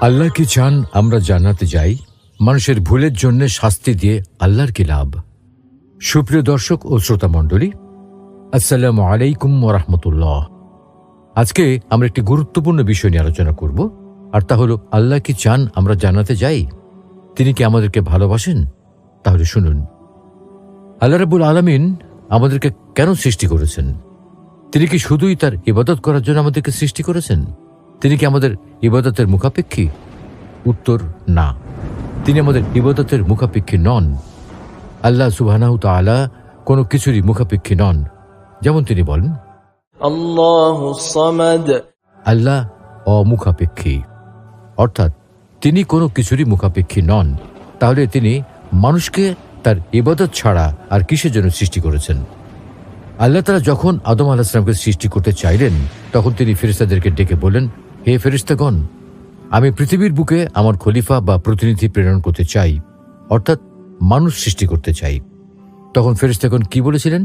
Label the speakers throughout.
Speaker 1: আল্লাহ কি চান আমরা জান্নাতে যাই? মানুষের ভুলের জন্য শাস্তি দিয়ে আল্লাহর কি লাভ? সুপ্রিয় দর্শক ও শ্রোতা মণ্ডলী, আসসালামু আলাইকুম ওয়া রাহমাতুল্লাহ। আজকে আমরা একটি গুরুত্বপূর্ণ বিষয় নিয়ে আলোচনা করব, আর তা হলো আল্লাহ কি চান আমরা জান্নাতে যাই? তিনি কি আমাদেরকে ভালোবাসেন? তাহলে শুনুন, আল্লাহ রাব্বুল আলামিন আমাদেরকে কেন সৃষ্টি করেছেন? তিনি কি শুধুই তার ইবাদত করার জন্য আমাদেরকে সৃষ্টি করেছেন? তিনি কি আমাদের ইবাদতের মুখাপেক্ষী? উত্তর না, তিনি আমাদের ইবাদতের মুখাপেক্ষী নন। আল্লাহ সুবহানাহু তাআলা কোনো কিছুরই মুখাপেক্ষী নন। যেমন তিনি বলেন,
Speaker 2: আল্লাহুস সামাদ,
Speaker 1: আল্লাহ অমুখাপেক্ষী, অর্থাৎ তিনি কোনো কিছুরই মুখাপেক্ষী নন। তাহলে তিনি মানুষকে তার ইবাদত ছাড়া আর কিসের জন্য সৃষ্টি করেছেন? আল্লাহ তাআলা যখন আদম আলাইহিস সালামকে সৃষ্টি করতে চাইলেন, তখন তিনি ফেরেশতাদেরকে ডেকে বলেন, হে ফেরেশতাগণ, আমি পৃথিবীর বুকে আমার খলিফা বা প্রতিনিধি প্রেরণ করতে চাই, অর্থাৎ মানুষ সৃষ্টি করতে চাই। তখন ফেরেশতাগণ কি বলেছিলেন?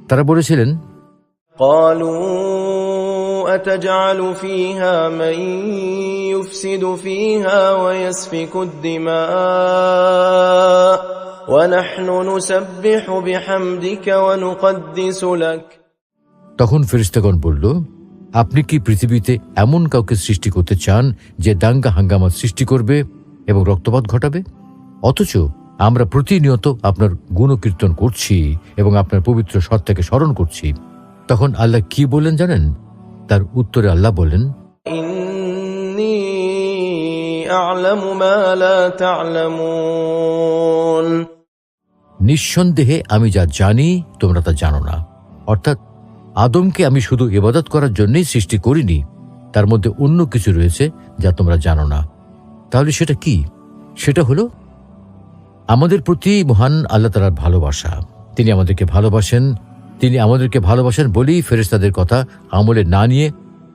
Speaker 1: তারা বলেছিলেন,
Speaker 2: ক্বালু আতাজআলু ফীহা মান ইউফসিদু ফীহা ওয়া ইয়াসফিকুদ দিমা ওয়া নাহনু নুসাব্বিহু বিহামদিকা ওয়া নুকদ্দিসু লাক।
Speaker 1: তখন ফেরেশতাগণ বলল, আপনি কি পৃথিবীতে এমন কাউকে সৃষ্টি করতে চান যে দাঙ্গা হাঙ্গামা সৃষ্টি করবে এবং রক্তপাত ঘটাবে? অথচ আমরা প্রতিনিয়ত আপনার গুণকীর্তন করছি এবং আপনার পবিত্র সত্তাকে স্মরণ করছি। তখন আল্লাহ কি বললেন জানেন? তার উত্তরে আল্লাহ বলেন,
Speaker 2: ইন্নী আ'লামু মা লা তা'লামুন,
Speaker 1: নিঃসন্দেহে আমি যা জানি তোমরা তা জানো না। অর্থাৎ আদমকে আমি শুধু ইবাদত করার জন্যই সৃষ্টি করিনি, তার মধ্যে অন্য কিছু রয়েছে যা তোমরা জানো না। তাহলে সেটা কি? সেটা হলো আমাদের প্রতি মহান আল্লাহ তাআলার ভালোবাসা। তিনি আমাদেরকে ভালোবাসেন। তিনি আমাদেরকে ভালোবাসেন বলেই ফেরেশতাদের কথা আমলে না নিয়ে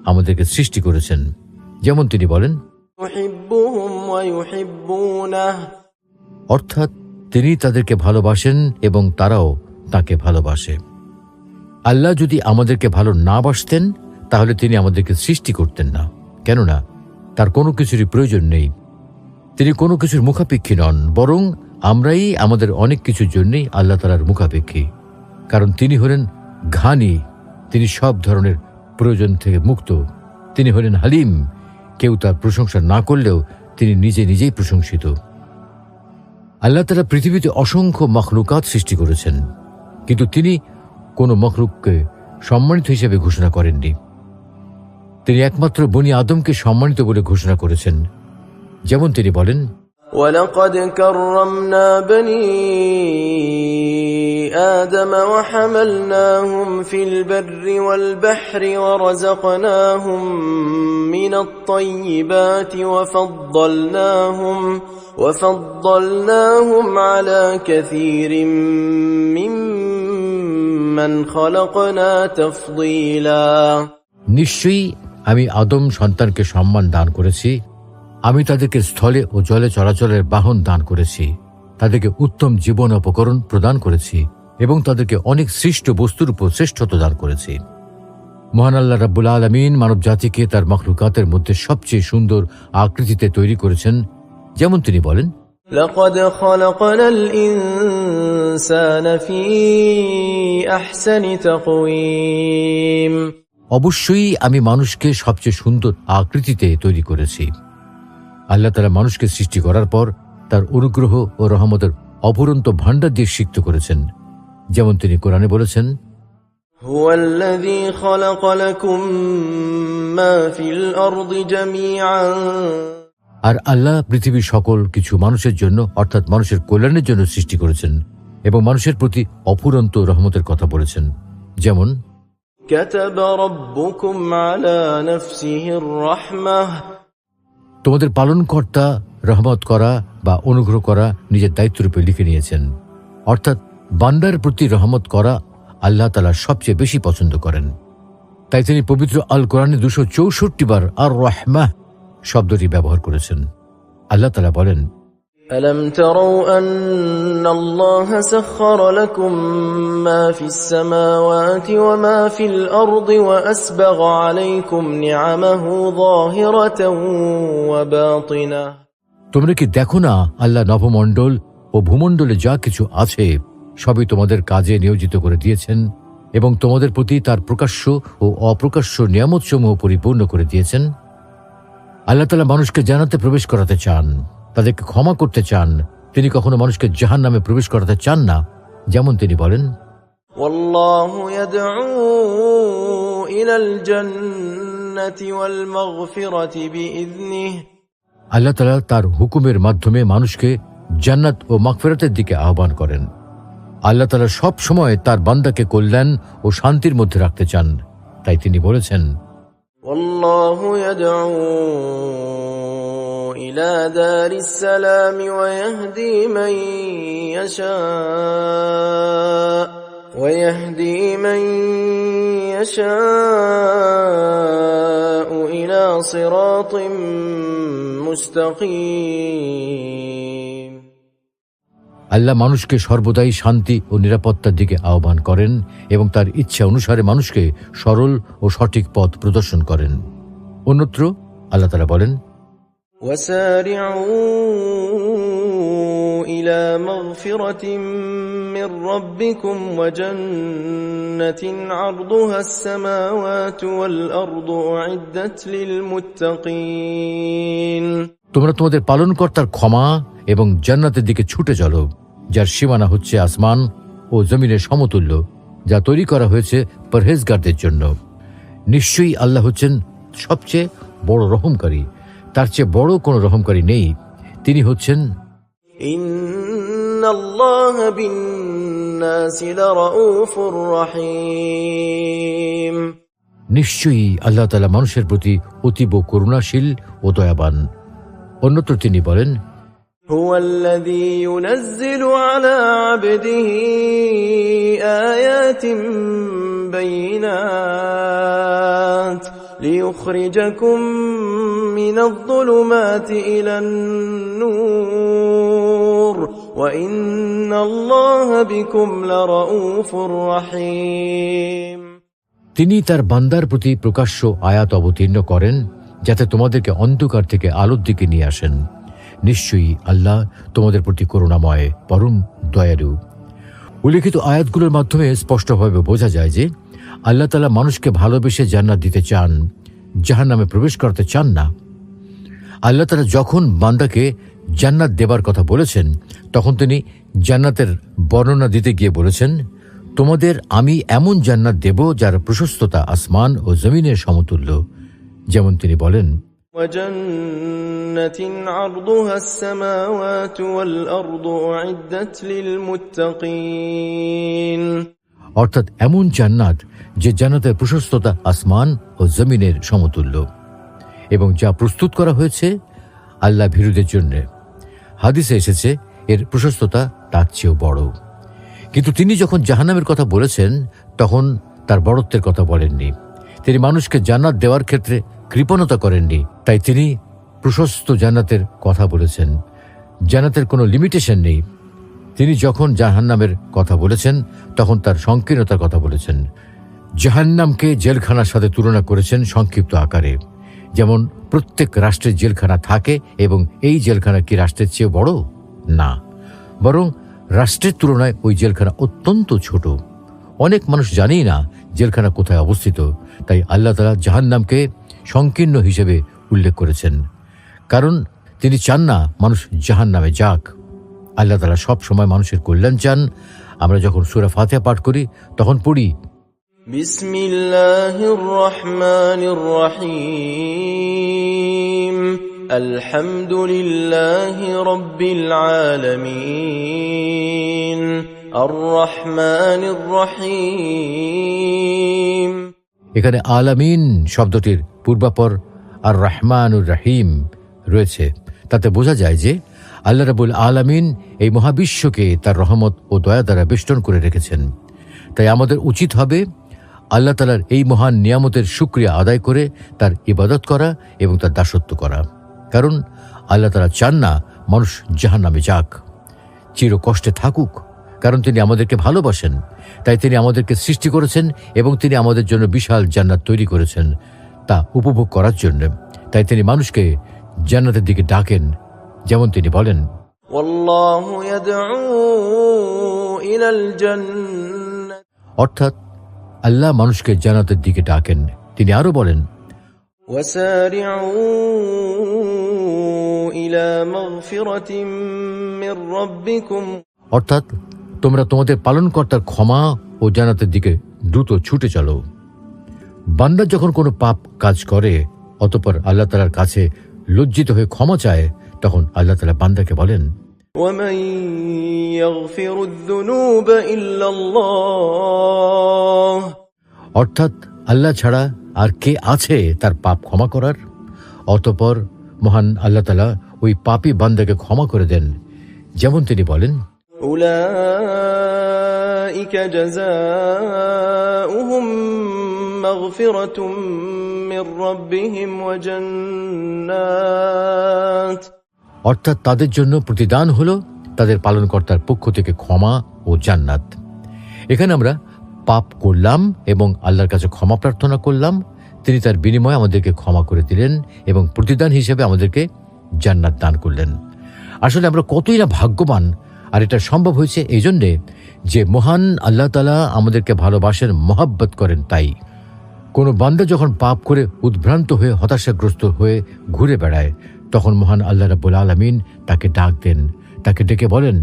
Speaker 1: আমাদেরকে সৃষ্টি করেছেন। যেমন তিনি বলেন,
Speaker 2: ইউহিব্বুহুম ওয়া ইউহিব্বুনাহু,
Speaker 1: অর্থাৎ তিনি তাদেরকে ভালোবাসেন এবং তারাও তাকে ভালোবাসে। আল্লাহ যদি আমাদেরকে ভালো না বাসতেন, তাহলে তিনি আমাদেরকে সৃষ্টি করতেন না। কেননা তার কোনো কিছুরই প্রয়োজন নেই। তিনি কোনো কিছুর মুখাপেক্ষী নন, বরং আমরাই আমাদের অনেক কিছুর জন্যই আল্লাহ তাআলার মুখাপেক্ষী। কারণ তিনি হলেন ঘানি, তিনি সব ধরনের প্রয়োজন থেকে মুক্ত। তিনি হলেন হালিম, কেউ তার প্রশংসা না করলেও তিনি নিজে নিজেই প্রশংসিত। আল্লাহ তাআলা পৃথিবীতে অসংখ্য মখলুকাত সৃষ্টি করেছেন, কিন্তু তিনি কোনো মখলুককে সম্মানিত হিসেবে ঘোষণা করেননি। তিনি একমাত্র বনি আদমকে সম্মানিত বলে ঘোষণা করেছেন। যেমন তিনি বলেন,
Speaker 2: ওয়ালাকাদ কাররামনা বনি আদম ওয়া হামালনাহুম ফিল বাররি ওয়াল বাহরি ওয়া রাযাকনাহুম মিনাত তাইয়্যিবাতি ওয়া ফাদ্দালনাহুম আলা কাসীরিম মিম্মান খালাকনা তাফদীলা।
Speaker 1: নিশ্চয়ই আমি আদম সন্তানকে সম্মান দান করেছি। আমি তাদেরকে স্থলে ও জলে চলাচলের বাহন দান করেছি, তাদেরকে উত্তম জীবন উপকরণ প্রদান করেছি এবং তাদেরকে অনেক সৃষ্ট বস্তুর উপর শ্রেষ্ঠত্ব দান করেছি। মহান আল্লাহ রাব্বুল আলামিন মানব জাতিকে তার মখলুকাতের মধ্যে সবচেয়ে সুন্দর আকৃতিতে তৈরি করেছেন। যেমন তিনি বলেন,
Speaker 2: লাকাদ খালাকনাল ইনসানা ফি আহসানি তাকওয়িম,
Speaker 1: অবশ্যই আমি মানুষকে সবচেয়ে সুন্দর আকৃতিতে তৈরি করেছি। আল্লাহ তাআলা মানুষকে সৃষ্টি করার পর তার অনুগ্রহ ও রহমতের অফুরন্ত ভাণ্ডার দিয়ে সিক্ত করেছেন। যেমন তিনি কোরআনে বলেছেন,
Speaker 2: হুয়াল্লাযী খালাকা লাকুম মা ফিল আরদি জামিআন,
Speaker 1: আর আল্লাহ পৃথিবীর সকল কিছু মানুষের জন্য, অর্থাৎ মানুষের কল্যাণের জন্য সৃষ্টি করেছেন এবং মানুষের প্রতি অফুরন্ত রহমতের কথা বলেছেন। যেমন,
Speaker 2: কাতাবা রাব্বুকুম আলা নাফসিহির রাহমাহ,
Speaker 1: তোমাদের পালনকর্তা রহমত করা বা অনুগ্রহ করা নিজের দায়িত্বরূপে লিখে নিয়েছেন। অর্থাৎ বান্দার প্রতি রহমত করা আল্লাহ তাআলা সবচেয়ে বেশি পছন্দ করেন। তাই তিনি পবিত্র আল কোরআনে 264 বার আর রাহমাহ শব্দটি ব্যবহার করেছেন। আল্লাহ তাআলা বলেন,
Speaker 2: ألم تروا أن الله سخر لكم ما في السماوات وما في الأرض وأسبغ عليكم نعمه ظاهرة وباطنة
Speaker 1: তোমরা কি দেখো না আল্লাহ নভমণ্ডল ও ভূমণ্ডলে যা কিছু আছে সবই তোমাদের কাজে নিয়োজিত করে দিয়েছেন এবং তোমাদের প্রতি তার প্রকাশ্য ও অপ্রকাশ্য নিয়ামতসমূহ পরিপূর্ণ করে দিয়েছেন। আল্লাহ তাআলা মানুষকে জান্নাতে প্রবেশ করাতে চান, তাদেরকে ক্ষমা করতে চান। তিনি কখনো মানুষকে জাহান্নামে প্রবেশ করাতে চান না। যেমন তিনি বলেন,
Speaker 2: والله يدعو إلى الجنة والمغفرة بإذنه
Speaker 1: আল্লাহ তাআলা তার হুকুমের মাধ্যমে মানুষকে জান্নাত ও মাগফিরাতের দিকে আহ্বান করেন। আল্লাহ তাআলা সব সময় তার বান্দাকে কল্যাণ ও শান্তির মধ্যে রাখতে চান। তাই তিনি বলেছেন,
Speaker 2: والله يدعو إلى دار السلام ويهدي من يشاء إلى صراط মুস্তাকিম।
Speaker 1: আল্লাহ মানুষকে সর্বদাই শান্তি ও নিরাপত্তার দিকে আহ্বান করেন এবং তার ইচ্ছা অনুসারে মানুষকে সরল ও সঠিক পথ প্রদর্শন করেন। অন্যত্র আল্লাহ তাআলা বলেন,
Speaker 2: وسارعوا إلى مغفرة من ربكم وجنة عرضها السماوات والأرض أعدت للمتقين
Speaker 1: তোমরা তোমাদের পালনকর্তার ক্ষমা এবং জান্নাতের দিকে ছুটে চলো, যার সীমানা হচ্ছে আসমান ও জমিনের সমতুল্য, যা তৈরি করা হয়েছে পরহেজগারদের জন্য। নিশ্চয়ই আল্লাহ হচ্ছেন সবচেয়ে বড় রহমকারী, তার চেয়ে বড় কোনো রহমকারী নেই। তিনি হচ্ছেন
Speaker 2: ইন্নাল্লাহা বিন-নাসি লারাউফুর রহিম।
Speaker 1: নিশ্চয়ই আল্লাহ তাআলা মানুষের প্রতি অতীব করুণাশীল ও দয়াবান। অন্যত্র তিনি বলেন,
Speaker 2: হুয়াল্লাযী ইউনাজ্জিলু আলা আবদিহি আয়াতিন বাইয়িনাত লিইখরিজাকুম মিনায-যুলুমাতি ইলান-নূর ওয়া ইন্নাল্লাহা বিকুম লারাউফুর রহিম।
Speaker 1: তিনি তার বান্দার প্রতি প্রকাশ্য আয়াত অবতীর্ণ করেন যাতে তোমাদেরকে অন্ধকার থেকে আলোর দিকে নিয়ে আসেন। নিশ্চয়ই আল্লাহ তোমাদের প্রতি করুণাময়, পরম দয়ালু। উল্লেখিত আয়াতগুলোর মাধ্যমে স্পষ্টভাবে বোঝা যায় যে আল্লাহ তাআলা মানুষকে ভালোবেসে জান্নাত দিতে চান, জাহান্নামে প্রবেশ করাতে চান না। আল্লাহ তাআলা যখন বান্দাকে জান্নাত দেবার কথা বলেছেন, তখন তিনি জান্নাতের বর্ণনা দিতে গিয়ে বলেছেন, তোমাদের আমি এমন জান্নাত দেব যার প্রশস্ততা আসমান ও জমিনের সমতুল্য। যেমন তিনি বলেন,
Speaker 2: ওয়াজান্নাতিন আরদুহা আস-সামাওয়াতু ওয়াল আরদু উইদ্দাত লিল মুত্তাকিন।
Speaker 1: অর্থাৎ এমন জান্নাত যে জান্নাতের প্রশস্ততা আসমান ও জমিনের সমতুল্য এবং যা প্রস্তুত করা হয়েছে আল্লাহ ভীরুদের জন্য। হাদিসে এসেছে এর প্রশস্ততা তার চেয়েও বড়। কিন্তু তিনি যখন জাহান্নামের কথা বলেছেন তখন তার বড়ত্বের কথা বলেননি। তিনি মানুষকে জান্নাত দেওয়ার ক্ষেত্রে কৃপণতা করেননি, তাই তিনি প্রশস্ত জান্নাতের কথা বলেছেন। জান্নাতের কোনো লিমিটেশন নেই। তিনি যখন জাহান্নামের কথা বলেছেন তখন তার সংকীর্ণতার কথা বলেছেন। জাহান্নামকে জেলখানার সাথে তুলনা করেছেন সংক্ষিপ্ত আকারে। যেমন প্রত্যেক রাষ্ট্রের জেলখানা থাকে এবং এই জেলখানা কি রাষ্ট্রের চেয়ে বড়? না, বরং রাষ্ট্রের তুলনায় ওই জেলখানা অত্যন্ত ছোট। অনেক মানুষ জানেই না জেলখানা কোথায় অবস্থিত। তাই আল্লাহ তাআলা জাহান্নামকে সংকীর্ণ হিসেবে উল্লেখ করেছেন, কারণ তিনি চান না মানুষ জাহান্নামে যাক। আল্লাহ তাআলা সব সময় মানুষের কল্যাণ চান। আমরা যখন সূরা ফাতিহা পাঠ করি তখন পড়ি,
Speaker 2: বিসমিল্লাহির রহমানির রহিম আলহামদুলিল্লাহি রাব্বিল আলামিন আর রহমানির রহিম।
Speaker 1: এখানে আলামিন শব্দটির পূর্বাপর আর রহমানুর রহিম রয়েছে। তাতে বোঝা যায় যে আল্লাহ রাব্বুল আলামিন এই মহাবিশ্বকে তার রহমত ও দয়া দ্বারা বেষ্টন করে রেখেছেন। তাই আমাদের উচিত হবে আল্লাহ তাআলার এই মহান নিয়ামতের শুকরিয়া আদায় করে তার ইবাদত করা এবং তার দাসত্ব করা। কারণ আল্লাহ তাআলা চান না মানুষ জাহান্নামে যাক, চির কষ্টে থাকুক, কারণ তিনি আমাদেরকে ভালোবাসেন। তাই তিনি আমাদেরকে সৃষ্টি করেছেন এবং তিনি আমাদের জন্য বিশাল জান্নাত তৈরি করেছেন তা উপভোগ করার জন্য। তাই তিনি মানুষকে জান্নাতের দিকে ডাকেন, যেমন তিনি বলেন,
Speaker 2: ওয়াল্লাহু ইয়াদউ ইলাল জান্নাত,
Speaker 1: অর্থাৎ আল্লাহ মানুষকে জান্নাতের দিকে ডাকেন। তিনি আরো বলেন,
Speaker 2: ওয়াসারিউ ইলা মাগফিরাতিম মির রাব্বিকুম,
Speaker 1: অর্থাৎ তোমরা তোমাদের পালনকর্তার ক্ষমা ও জান্নাতের দিকে দ্রুত ছুটে চলো। বান্দা যখন কোনো পাপ কাজ করে অতঃপর আল্লাহ তাআলার কাছে লজ্জিত হয়ে ক্ষমা চায়, তখন আল্লাহ তাআলা বান্দাকে বলেন,
Speaker 2: ওয়ামান ইয়াগফিরুয যুনুবা ইল্লাল্লাহ,
Speaker 1: অর্থাৎ আল্লাহ ছাড়া আর কে আছে তার পাপ ক্ষমা করার? অতঃপর মহান আল্লাহ তাআলা ওই পাপী বান্দাকে ক্ষমা করে দেন, যেমন তিনি বলেন,
Speaker 2: উলাইকা জাযাউহুম মাগফিরাতুম মির রাব্বিহিম ওয়া জান্নাত,
Speaker 1: অর্থাৎ তাদের জন্য প্রতিদান হলো তাদের পালনকর্তার পক্ষ থেকে ক্ষমা ও জান্নাত। এখানে আমরা পাপ করলাম এবং আল্লাহর কাছে ক্ষমা প্রার্থনা করলাম, তিনি তার বিনিময়ে আমাদেরকে ক্ষমা করে দিলেন এবং প্রতিদান হিসেবে আমাদেরকে জান্নাত দান করলেন। আসলে আমরা কতই না ভাগ্যবান, আর এটা সম্ভব হয়েছে এই জন্যে যে মহান আল্লাহ তাআলা আমাদেরকে ভালোবাসেন, মহব্বত করেন। তাই কোনো বান্দা যখন পাপ করে উদ্ভ্রান্ত হয়ে হতাশাগ্রস্ত হয়ে ঘুরে বেড়ায়, তখন মহান আল্লাহ রাব্বুল আলামিন তাকে ডাক দেন, তাকে ডেকে বলেন,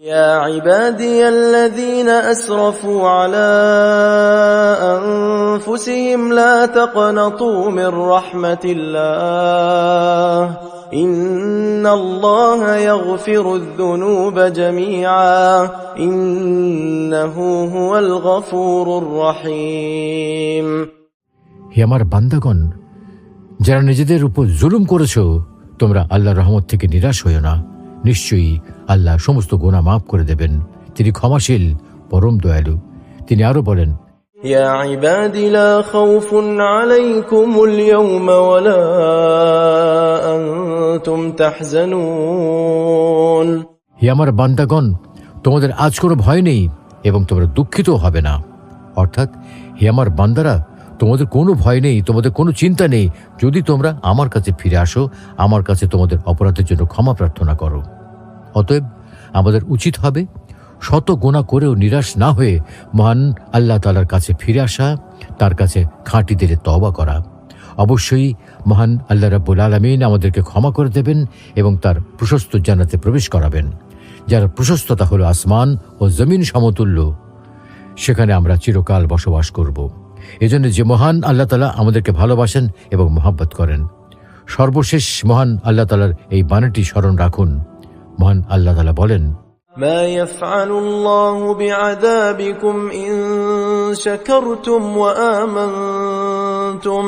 Speaker 2: ইয়া ইবাদিয়াল্লাযীনা আসরাফু আলা আনফুসিহিম লা তাকনাতু মির রাহমাতিল্লাহ ইন্নাল্লাহা ইয়াগফিরুয যুনুবা জামিআ ইন্নাহু হুয়াল গফুরুর রহিম।
Speaker 1: হে আমার বান্দাগণ, যারা নিজেদের উপর জুলুম করেছো, তোমরা আল্লাহর রহমত থেকে নিরাশ হইও না। নিশ্চয়ই আল্লাহ সমস্ত গুনাহ মাফ করে দেবেন, তিনি ক্ষমাশীল, পরম দয়ালু। তিনি আরো বলেন,
Speaker 2: ইয়া ইবাদি লা খাউফুন আলাইকুমুল ইয়াওমা ওয়া লা আনতুম তাহজানুন,
Speaker 1: হে আমার বান্দাগণ, তোমাদের আজ কোনো ভয় নেই এবং তোমরা দুঃখিত হবে না। অর্থাৎ হে আমার বান্দারা, তোমাদের কোনো ভয় নেই, তোমাদের কোনো চিন্তা নেই, যদি তোমরা আমার কাছে ফিরে আসো, আমার কাছে তোমাদের অপরাধের জন্য ক্ষমা প্রার্থনা করো। অতএব আমাদের উচিত হবে শত গুনাহ করেও নিরাশ না হয়ে মহান আল্লাহ তাআলার কাছে ফিরে আসা, তার কাছে খাঁটি দিলে তওবা করা। অবশ্যই মহান আল্লাহ রাব্বুল আলামিন আমাদেরকে ক্ষমা করে দেবেন এবং তার প্রশস্ত জান্নাতে প্রবেশ করাবেন, যার প্রশস্ততা হলো আসমান ও জমিন সমতুল্য। সেখানে আমরা চিরকাল বসবাস করব। এজন্য যে মহান আল্লাহ তাআলা আমাদেরকে ভালোবাসেন এবং মহব্বত করেন, সর্বশেষ মহান আল্লাহ তাআলার এই বাণীটি স্মরণ রাখুন। মহান আল্লাহ তাআলা বলেন,
Speaker 2: মা ইয়াফআলুল্লাহু বিআযাবিকুম ইন শাকারতুম ওয়া আমানতুম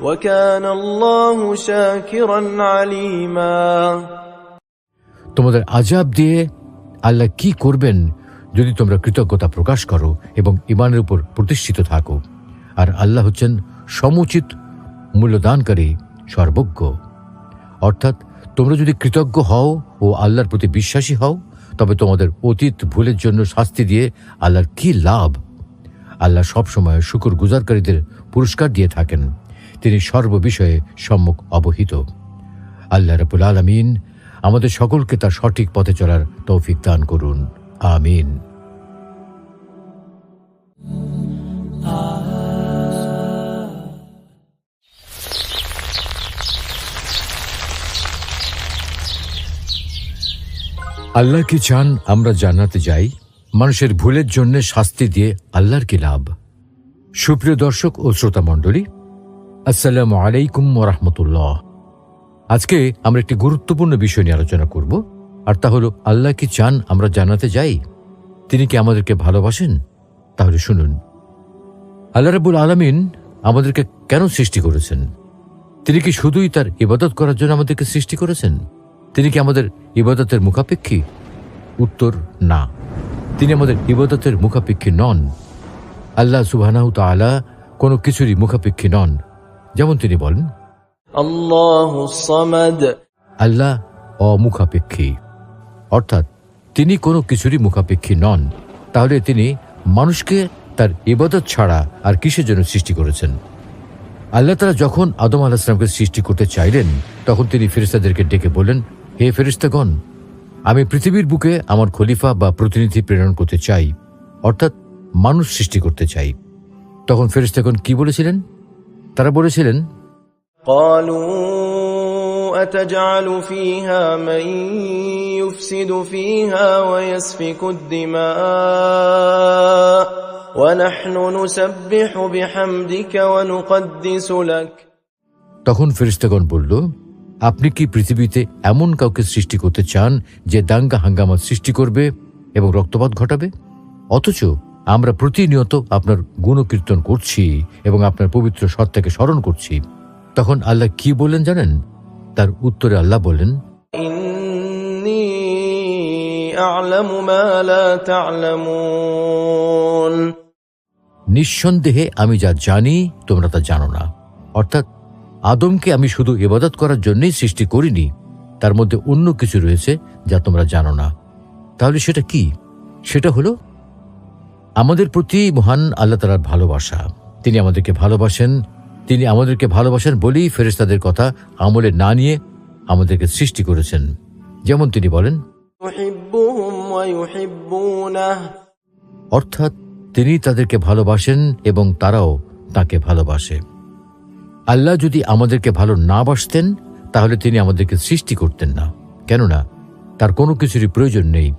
Speaker 2: ওয়া কানাল্লাহু শাকিরান আলীমা।
Speaker 1: তোমাদের আযাব দিয়ে আল্লাহ কি করবেন যদি তোমরা কৃতজ্ঞতা প্রকাশ করো এবং ঈমানের উপর প্রতিষ্ঠিত থাকো। আর আল্লাহ হচ্ছেন সমুচিত মূল্যদানকারী, সর্বজ্ঞ। অর্থাৎ তোমরা যদি কৃতজ্ঞ হও ও আল্লাহর প্রতি বিশ্বাসী হও, তবে তোমাদের অতীত ভুলের জন্য শাস্তি দিয়ে আল্লাহর কি লাভ? আল্লাহ সবসময় শুকর গুজারকারীদের পুরস্কার দিয়ে থাকেন, তিনি সর্ববিষয়ে সম্যক অবহিত। আল্লাহ রাব্বুল আলামিন আমাদের সকলকে তার সঠিক পথে চলার তৌফিক দান করুন, আমিন। আল্লাহ কি চান আমরা জান্নাতে যাই? মানুষের ভুলের জন্য শাস্তি দিয়ে আল্লাহর কি লাভ? সুপ্রিয় দর্শক ও শ্রোতা মণ্ডলী, আসসালামু আলাইকুম ওয়া রাহমাতুল্লাহ। আজকে আমরা একটি গুরুত্বপূর্ণ বিষয় নিয়ে আলোচনা করব, আর তা হলো আল্লাহ কি চান আমরা জান্নাতে যাই? তিনি কি আমাদেরকে ভালোবাসেন? তাহলে শুনুন, আল্লাহ রাব্বুল আলামিন আমাদেরকে কেন সৃষ্টি করেছেন? তিনি কি শুধুই তার ইবাদত করার জন্য আমাদেরকে সৃষ্টি করেছেন? তিনি কি আমাদের ইবাদতের মুখাপেক্ষী? উত্তর না, তিনি আমাদের ইবাদতের মুখাপেক্ষী নন। আল্লাহ সুবহানাহু তাআলা কোনো কিছুরই মুখাপেক্ষী নন। যেমন তিনি বলেন,
Speaker 2: আল্লাহুস সামাদ,
Speaker 1: আল্লাহ অমুখাপেক্ষী। অর্থাৎ তিনি কোনো কিছুরই মুখাপেক্ষী নন, তাহলে তিনি মানুষকে তার ইবাদত ছাড়া আর কিসের জন্য সৃষ্টি করেছেন? আল্লাহ তাআলা যখন আদম আলাইহিস সালামকে সৃষ্টি করতে চাইলেন, তখন তিনি ফেরেশতাদেরকে ডেকে বললেন, হে ফেরেশতাগণ, আমি পৃথিবীর বুকে আমার খলিফা বা প্রতিনিধি প্রেরণ করতে চাই, অর্থাৎ মানুষ সৃষ্টি করতে চাই। তখন ফেরেশতাগণ কি বলেছিলেন? তারা বলেছিলেন,
Speaker 2: قالوا أتجعل فيها من يفسد فيها ويسفك الدماء ونحن نسبح بحمدك ونقدس لك।
Speaker 1: তখন ফেরেশতাগণ বলল, আপনি কি পৃথিবীতে এমন কাউকে সৃষ্টি করতে চান যে দাঙ্গা হাঙ্গামা সৃষ্টি করবে এবং রক্তপাত ঘটাবে? অথচ আমরা প্রতিনিয়ত আপনার গুণকীর্তন করছি এবং আপনার পবিত্র সত্তাকে স্মরণ করছি। তখন আল্লাহ কি বললেন জানেন? তার উত্তরে আল্লাহ বললেন,
Speaker 2: إني أعلم ما لا تعلمون।
Speaker 1: নিঃসন্দেহে আমি যা জানি তোমরা তা জানো না। অর্থাৎ আদমকে আমি শুধু ইবাদত করার জন্যই সৃষ্টি করিনি, তার মধ্যে অন্য কিছু রয়েছে যা তোমরা জানো না। তাহলে সেটা কি? সেটা হলো আমাদের প্রতি মহান আল্লাহ তাআলার ভালোবাসা। তিনি আমাদেরকে ভালোবাসেন। তিনি আমাদেরকে ভালোবাসেন বলেই ফেরেশতাদের কথা আমলে না নিয়ে আমাদেরকে সৃষ্টি করেছেন। যেমন তিনি বলেন,
Speaker 2: يحبهم ويحبونه।
Speaker 1: অর্থাৎ তিনি তাদেরকে ভালোবাসেন এবং তারাও তাকে ভালোবাসে। আল্লাহ যদি আমাদেরকে ভালো না বাসতেন, তাহলে তিনি আমাদেরকে সৃষ্টি করতেন না, কেননা তার কোনো কিছুরই প্রয়োজন নেই।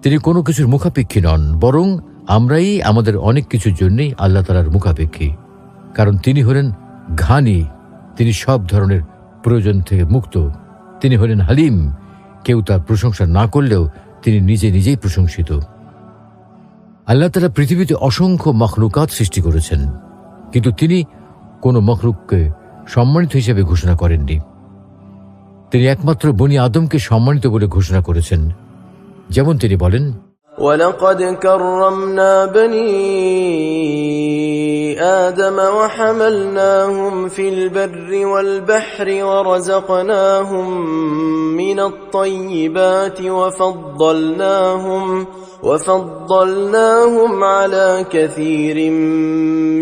Speaker 1: তিনি কোনো কিছুর মুখাপেক্ষী নন, বরং আমরাই আমাদের অনেক কিছুর জন্যই আল্লাহ তাআলার মুখাপেক্ষী। কারণ তিনি হলেন ঘানি, তিনি সব ধরনের প্রয়োজন থেকে মুক্ত। তিনি হলেন হালিম, কেউ তার প্রশংসা না করলেও তিনি নিজে নিজেই প্রশংসিত। আল্লাহ তাআলা পৃথিবীতে অসংখ্য মখলুকাত সৃষ্টি করেছেন, কিন্তু তিনি কোনো মখলুককে সম্মানিত হিসেবে ঘোষণা করেননি। তিনি একমাত্র বনি আদমকে সম্মানিত বলে ঘোষণা করেছেন। যেমন তিনি বলেন,
Speaker 2: ولقد كرمنا بني آدم وحملناهم في البر والبحر ورزقناهم من الطيبات وفضلناهم على كثير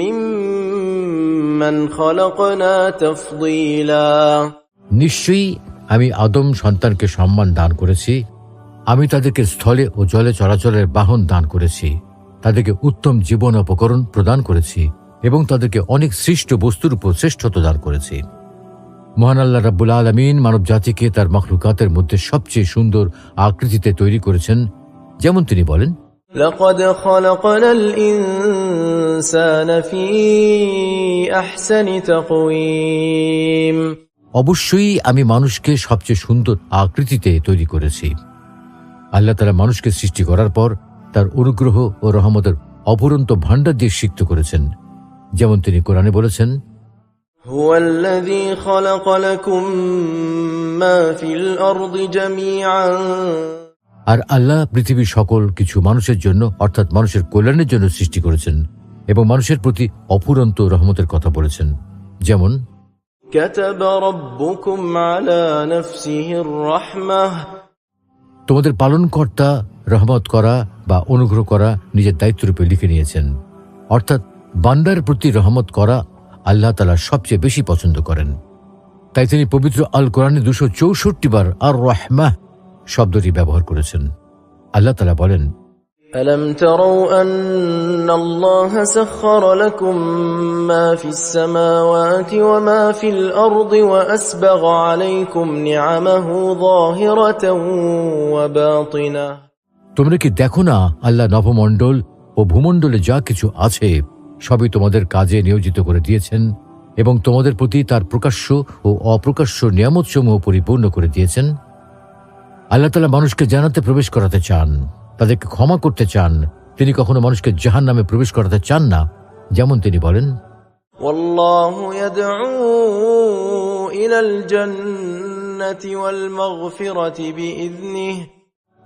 Speaker 2: ممن خلقنا تفضيلا।
Speaker 1: নিশ্চয়ই আমি আদম সন্তানকে সম্মান দান করেছি। আমি তাদেরকে স্থলে ও জলে চলাচলের বাহন দান করেছি, তাদেরকে উত্তম জীবন উপকরণ প্রদান করেছি এবং তাদেরকে অনেক সৃষ্ট বস্তুর উপর শ্রেষ্ঠত্ব দান করেছি। মহান আল্লাহ রাব্বুল আলামিন মানব জাতিকে তার মখলুকাতের মধ্যে সবচেয়ে সুন্দর আকৃতিতে তৈরি করেছেন। যেমন তিনি বলেন,
Speaker 2: لقد خلقنا الإنسان في أحسن تقويم।
Speaker 1: অবশ্যই আমি মানুষকে সবচেয়ে সুন্দর আকৃতিতে তৈরি করেছি। আল্লাহ তাআলা মানুষকে সৃষ্টি করার পর তার অনুগ্রহ ও রহমতের অপরন্ত ভাণ্ডার দিয়ে সিক্ত করেছেন। যেমন তিনি কোরআনে বলেছেন,
Speaker 2: هو الذي خلق لكم ما في الأرض جميعا।
Speaker 1: আর আল্লাহ পৃথিবীর সকল কিছু মানুষের জন্য, অর্থাৎ মানুষের কল্যাণের জন্য সৃষ্টি করেছেন এবং মানুষের প্রতি অফুরন্ত রহমতের কথা বলেছেন। যেমন,
Speaker 2: كتب ربكم على نفسه الرحمة।
Speaker 1: তোমাদের পালনকর্তা রহমত করা বা অনুগ্রহ করা নিজের দায়িত্বরূপে লিখে নিয়েছেন। অর্থাৎ বান্দার প্রতি রহমত করা আল্লাহ তাআলা সবচেয়ে বেশি পছন্দ করেন। তাই তিনি পবিত্র আল কোরআনে 264 বার আর রাহমাহ শব্দটি ব্যবহার করেছেন। আল্লাহ তাআলা বলেন,
Speaker 2: ألم تروا أن الله سخر لكم ما في السماوات وما في الأرض وأسبغ عليكم نعمه ظاهرة وباطنة।
Speaker 1: তোমরা কি দেখো না আল্লাহ নভমণ্ডল ও ভূমণ্ডলে যা কিছু আছে সবই তোমাদের কাজে নিয়োজিত করে দিয়েছেন এবং তোমাদের প্রতি তার প্রকাশ্য ও অপ্রকাশ্য নিয়ামতসমূহ পরিপূর্ণ করে দিয়েছেন। আল্লাহ তাআলা মানুষকে জান্নাতে প্রবেশ করাতে চান, তাদেরকে ক্ষমা করতে চান। তিনি কখনো মানুষকে জাহান্নামে প্রবেশ করাতে চান না। যেমন তিনি বলেন,
Speaker 2: والله يدعو إلى الجنة والمغفرة بإذنه।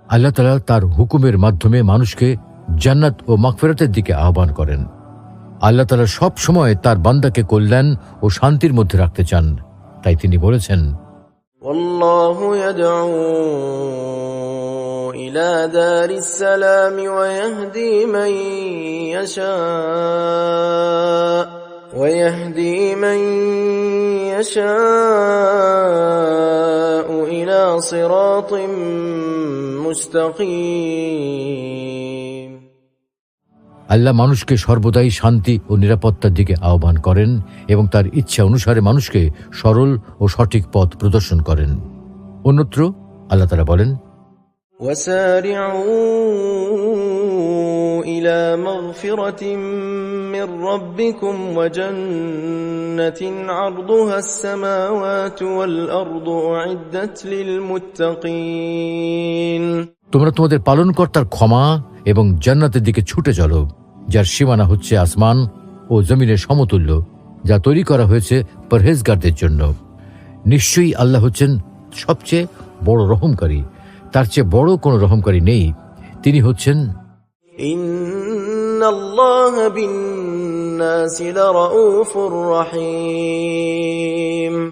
Speaker 1: আল্লাহ তাআলা তার হুকুমের মাধ্যমে মানুষকে জান্নাত ও মাগফিরাতের দিকে আহ্বান করেন। আল্লাহ তাআলা সব সময় তার বান্দাকে কল্যাণ ও শান্তির মধ্যে রাখতে চান। তাই তিনি বলেছেন,
Speaker 2: والله يدعو إلى دار السلام ويهدي من يشاء إلى صراط مستقيم.
Speaker 1: আল্লাহ মানুষকে সর্বদাই শান্তি ও নিরাপত্তার দিকে আহ্বান করেন এবং তার ইচ্ছা অনুসারে মানুষকে সরল ও সঠিক পথ প্রদর্শন করেন। অন্যত্র আল্লাহ তাআলা বলেন,
Speaker 2: وسارعوا إلى مغفرة من ربكم وجنة عرضها السماوات والأرض أعدت للمتقين.
Speaker 1: তোমরা তোমাদের পালনকর্তার ক্ষমা এবং জান্নাতের দিকে ছুটে চলো, যার সীমানা হচ্ছে আসমান ও জমিনের সমতুল্য, যা তৈরি করা হয়েছে পরহেজগারদের জন্য। নিশ্চয়ই আল্লাহ হচ্ছেন সবচেয়ে বড় রহমকারী, তার চেয়ে বড় কোনো রহমকারী নেই। তিনি হচ্ছেন
Speaker 2: ইন্নাল্লাহা বিন-নাসি লারাউফুর রহিম।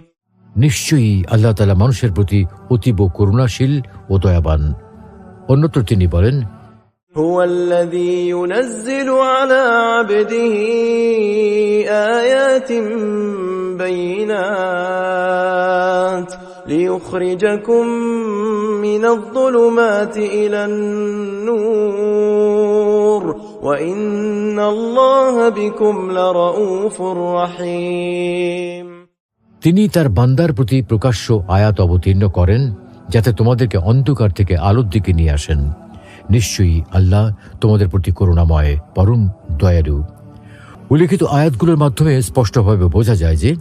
Speaker 1: নিশ্চয়ই আল্লাহ তাআলা মানুষের প্রতি অতীব করুণাশীল ও দয়াবান। অন্যত্র তিনি বলেন,
Speaker 2: হুয়াল্লাযী ইউনাজ্জিলু আলা আবদিহি আয়াতিন বাইয়িনাত লিইখরিজাকুম মিনায-যুলুমাতি ইলান-নূর ওয়া ইন্নাল্লাহা বিকুম লারাউফুর রহিম।
Speaker 1: তিনি তার বান্দার প্রতি প্রকাশ্য আয়াত অবতীর্ণ করেন যাতে তোমাদেরকে অন্ধকার থেকে আলোর দিকে নিয়ে আসেন। নিশ্চয়ই আল্লাহ তোমাদের প্রতি করুণাময়, পরম দয়ালু। উল্লিখিত আয়াতগুলোর মাধ্যমে স্পষ্টভাবে বোঝা যায় যে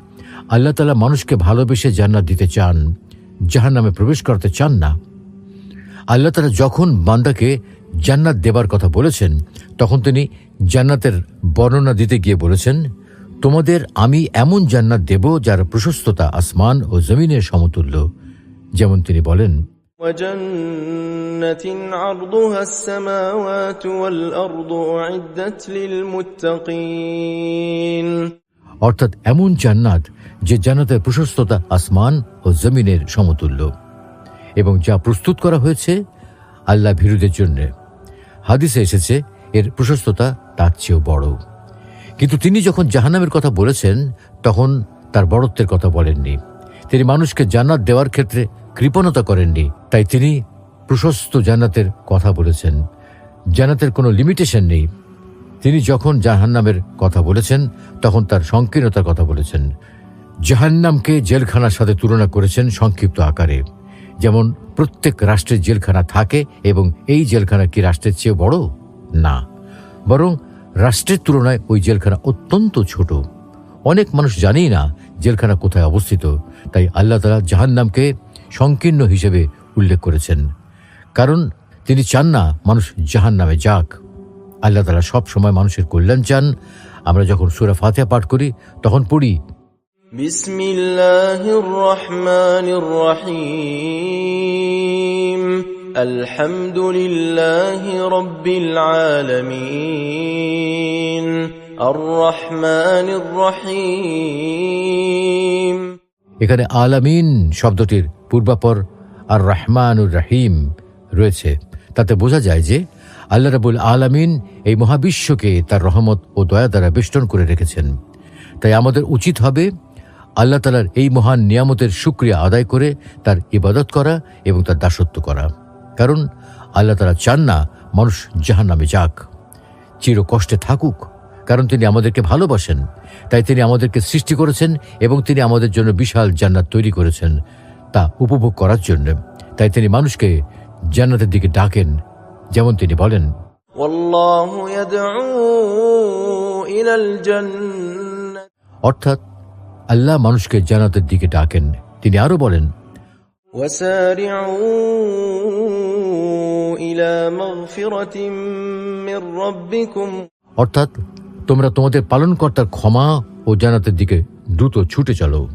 Speaker 1: আল্লাহ তাআলা মানুষকে ভালোবেসে জান্নাত দিতে চান, জাহান্নামে প্রবেশ করতে চান না। আল্লাহ তাআলা যখন বান্দাকে জান্নাত দেবার কথা বলেছেন, তখন তিনি জান্নাতের বর্ণনা দিতে গিয়ে বলেছেন, তোমাদের আমি এমন জান্নাত দেব যার প্রশস্ততা আসমান ও জমিনের সমতুল্য। যেমন তিনি বলেন,
Speaker 2: وَجَنَّةٍ عَرْضُهَا السَّمَاوَاتُ وَالْأَرْضُ أُعِدَّتْ لِلْمُتَّقِينَ।
Speaker 1: অর্থাৎ এমন জান্নাত যে জান্নাতের প্রশস্ততা আসমান ও জমিনের সমতুল্য এবং যা প্রস্তুত করা হয়েছে আল্লাহ ভীরুদের জন্য। হাদিসে এসেছে এর প্রশস্ততা তার চেয়েও বড়। কিন্তু তিনি যখন জাহান্নামের কথা বলেছেন তখন তার বড়ত্বের কথা বলেননি। তিনি মানুষকে জান্নাত দেওয়ার ক্ষেত্রে কৃপণতা করেননি, তাই তিনি প্রশস্ত জান্নাতের কথা বলেছেন। জান্নাতের কোনো লিমিটেশন নেই। তিনি যখন জাহান্নামের কথা বলেছেন তখন তার সংকীর্ণতার কথা বলেছেন। জাহান্নামকে জেলখানার সাথে তুলনা করেছেন সংক্ষিপ্ত আকারে। যেমন প্রত্যেক রাষ্ট্রের জেলখানা থাকে এবং এই জেলখানা কি রাষ্ট্রের চেয়ে বড়? না, বরং রাষ্ট্রের তুলনায় ওই জেলখানা অত্যন্ত ছোট। অনেক মানুষ জানেই না জেলখানা কোথায় অবস্থিত। তাই আল্লাহ তাআলা জাহান্নামকে সংকীর্ণ হিসেবে উল্লেখ করেছেন, কারণ তিনি চান না মানুষ জাহান্নামে যাক। আল্লাহ তাআলা সব সময় মানুষের কল্যাণ চান। আমরা যখন সূরা ফাতিহা পাঠ করি তখন পড়ি,
Speaker 2: বিসমিল্লাহির রহমানির রহিম, আলহামদুলিল্লাহি রাব্বিল আলামিন, আর রহমানির রহিম।
Speaker 1: এখানে আলামিন শব্দটির পূর্বাপর আর রহমানুর রহিম রয়েছে। তাতে বোঝা যায় যে আল্লাহ রাব্বুল আলামিন এই মহাবিশ্বকে তার রহমত ও দয়া দ্বারা বেষ্টন করে রেখেছেন। তাই আমাদের উচিত হবে আল্লাহ তাআলার এই মহান নিয়ামতের শুকরিয়া আদায় করে তার ইবাদত করা এবং তার দাসত্ব করা। কারণ আল্লাহ তাআলা চান না মানুষ জাহান্নামে যাক, চির কষ্টে থাকুক, কারণ তিনি আমাদেরকে ভালোবাসেন। তাই তিনি আমাদেরকে সৃষ্টি করেছেন এবং তিনি আমাদের জন্য বিশাল জান্নাত তৈরি করেছেন তা উপভোগ করার জন্য। তাই তিনি মানুষকে জান্নাতের দিকে ডাকেন। যেমন তিনি বলেন,
Speaker 2: ওয়াল্লাহু ইয়াদউ ইলাল জান্নাত।
Speaker 1: অর্থাৎ আল্লাহ মানুষকে জান্নাতের দিকে ডাকেন। তিনি আরো বলেন,
Speaker 2: ওয়াসারিউ ইলা মাগফিরাতিন মির রাব্বিকুম।
Speaker 1: অর্থাৎ তোমরা তোমাদের পালনকর্তার ক্ষমা ও জান্নাতের দিকে দ্রুত ছুটে চলো।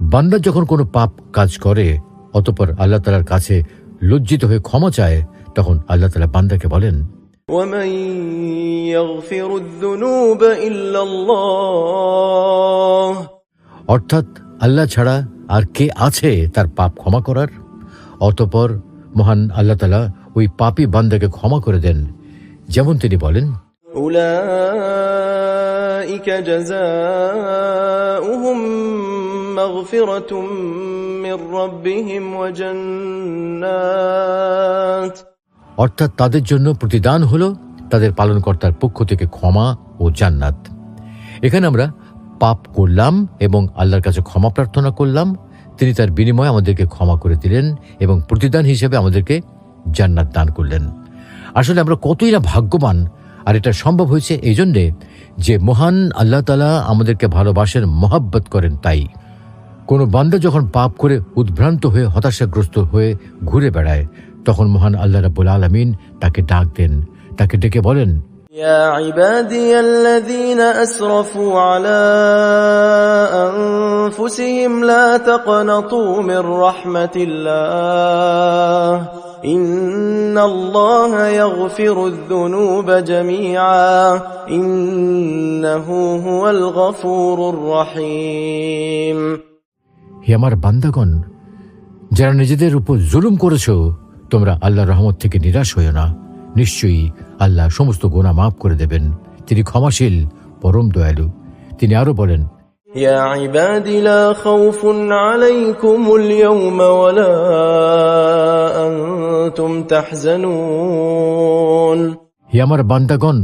Speaker 1: বান্দা যখন কোনো পাপ কাজ করে অতঃপর আল্লাহ তাআলার কাছে লজ্জিত হয়ে ক্ষমা চায়, তখন আল্লাহ তাআলা বান্দাকে বলেন,
Speaker 2: ওয়ামান ইয়াগফিরুয-যুনুবা ইল্লাল্লাহ।
Speaker 1: অর্থাৎ আল্লাহ ছাড়া আর কে আছে তার পাপ ক্ষমা করার? অতঃপর মহান আল্লাহ তাআলা ওই পাপী বান্দাকে ক্ষমা করে দেন। যেমন তিনি বলেন,
Speaker 2: أولئك جزاؤهم مغفرة من ربهم وجنات
Speaker 1: অর্থাৎ তাদের জন্য প্রতিদান হলো তাদের পালনকর্তার পক্ষ থেকে ক্ষমা ও জান্নাত। এখানে আমরা পাপ করলাম এবং আল্লাহর কাছে ক্ষমা প্রার্থনা করলাম, তিনি তার বিনিময়ে আমাদেরকে ক্ষমা করে দিলেন এবং প্রতিদান হিসেবে আমাদেরকে জান্নাত দান করলেন। আসলে আমরা কতই না ভাগ্যবান, আর এটা সম্ভব হয়েছে এই জন্যে যে মহান আল্লাহ তাআলা আমাদেরকে ভালোবাসেন, মহব্বত করেন। তাই কোনো বান্দা যখন পাপ করে উদ্ভ্রান্ত হয়ে হতাশাগ্রস্ত হয়ে ঘুরে বেড়ায়, তখন মহান আল্লাহ রাব্বুল আলামিন তাকে ডাক দেন, তাকে ডেকে বলেন,
Speaker 2: يا عبادي الذين أسرفوا على أنفسهم لا تقنطوا من رحمة الله إن الله يغفر الذنوب جميعا إنه هو الغفور الرحيم
Speaker 1: হে আমার বান্দাগণ, যারা নিজেদের উপর জুলুম করেছো, তোমরা আল্লাহর রহমত থেকে নিরাশ হইও না। নিশ্চয়ই আল্লাহ সমস্ত গুনাহ মাফ করে দেবেন, তিনি ক্ষমাশীল, পরম দয়ালু। তিনি আরো বলেন,
Speaker 2: يا عباد لا خوف عليكم اليوم ولا أنتم تحزنون
Speaker 1: হে আমার বান্দাগণ,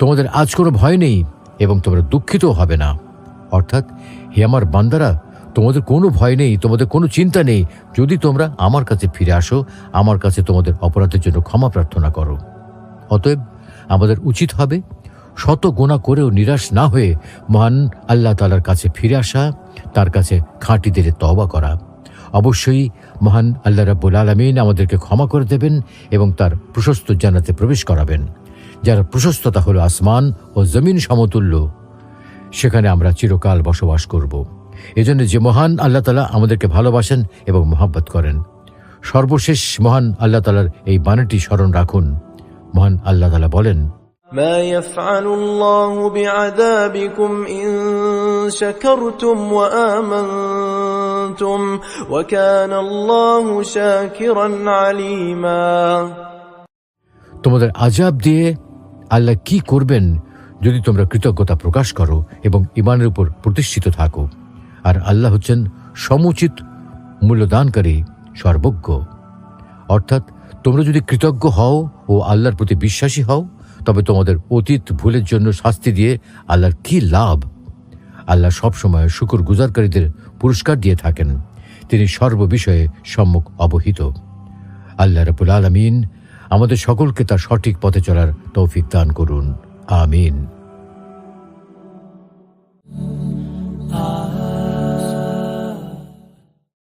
Speaker 1: তোমাদের আজ কোনো ভয় নেই এবং তোমরা দুঃখিত হবে না। অর্থাৎ হে আমার বান্দারা, তোমাদের কোনো ভয় নেই, তোমাদের কোনো চিন্তা নেই, যদি তোমরা আমার কাছে ফিরে আসো, আমার কাছে তোমাদের অপরাধের জন্য ক্ষমা প্রার্থনা করো। অতএব আমাদের উচিত হবে শত গুনাহ করেও নিরাশ না হয়ে মহান আল্লাহ তাআলার কাছে ফিরে আসা, তার কাছে খাঁটি দিলে তওবা করা। অবশ্যই মহান আল্লাহ রাব্বুল আলামিন আমাদেরকে ক্ষমা করে দেবেন এবং তার প্রশস্ত জান্নাতে প্রবেশ করাবেন, যার প্রশস্ততা হলো আসমান ও জমিন সমতুল্য। সেখানে আমরা চিরকাল বসবাস করব। এজন্য যে মহান আল্লাহ তাআলা আমাদেরকে ভালোবাসেন এবং মহব্বত করেন, সর্বশেষ মহান আল্লাহ তাআলার এই বাণীটি স্মরণ রাখুন। মহান আল্লাহ তাআলা বলেন,
Speaker 2: ما يفعل الله بعذابكم إن شكرتم وآمنتم وكان الله شاكرا عليما
Speaker 1: তোমাদের আযাব দিয়ে আল্লাহ কি করবেন যদি তোমরা কৃতজ্ঞতা প্রকাশ করো এবং ঈমানের উপর প্রতিষ্ঠিত থাকো। আর আল্লাহ হচ্ছেন সমুচিত মূল্যদানকারী, সর্বজ্ঞ। অর্থাৎ তোমরা যদি কৃতজ্ঞ হও ও আল্লাহর প্রতি বিশ্বাসী হও, তবে তোমাদের অতীত ভুলের জন্য শাস্তি দিয়ে আল্লাহর কি লাভ। আল্লাহ সবসময় শুকর গুজারকারীদের পুরস্কার দিয়ে থাকেন, তিনি সর্ববিষয়ে সম্যক অবহিত। আল্লাহ রাব্বুল আলামিন আমাদের সকলকে তার সঠিক পথে চলার তৌফিক দান করুন। আমিন।